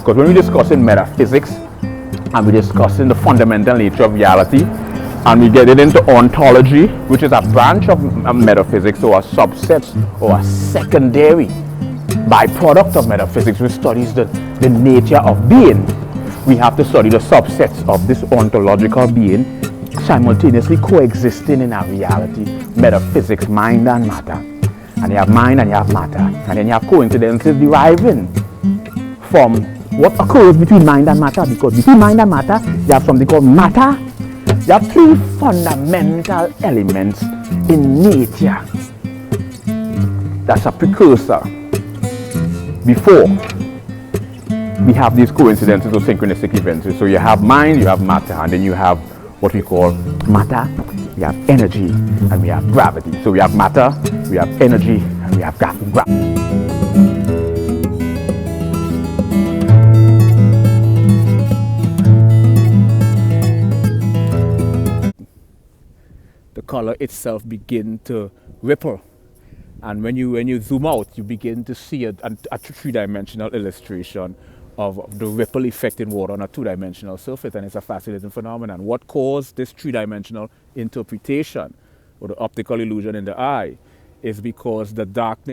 Because when we discuss in metaphysics and we discuss in the fundamental nature of reality, and we get it into ontology, which is a branch of metaphysics, or a subset or a secondary byproduct of metaphysics, which studies the nature of being. We have to study the subsets of this ontological being simultaneously coexisting in our reality, metaphysics, mind and matter. And you have mind and you have matter. And then you have coincidences deriving from what occurs between mind and matter, because between mind and matter, you have something called matter. You have three fundamental elements in nature. That's a precursor before we have these coincidences or synchronistic events. So you have mind, you have matter, and then you have what we call matter, we have energy, and we have gravity. So we have matter, we have energy, and we have gravity. The color itself begin to ripple, and when you zoom out, you begin to see a three-dimensional illustration of the ripple effect in water on a two-dimensional surface, and it's a fascinating phenomenon. What caused this three-dimensional interpretation or the optical illusion in the eye is because the darkness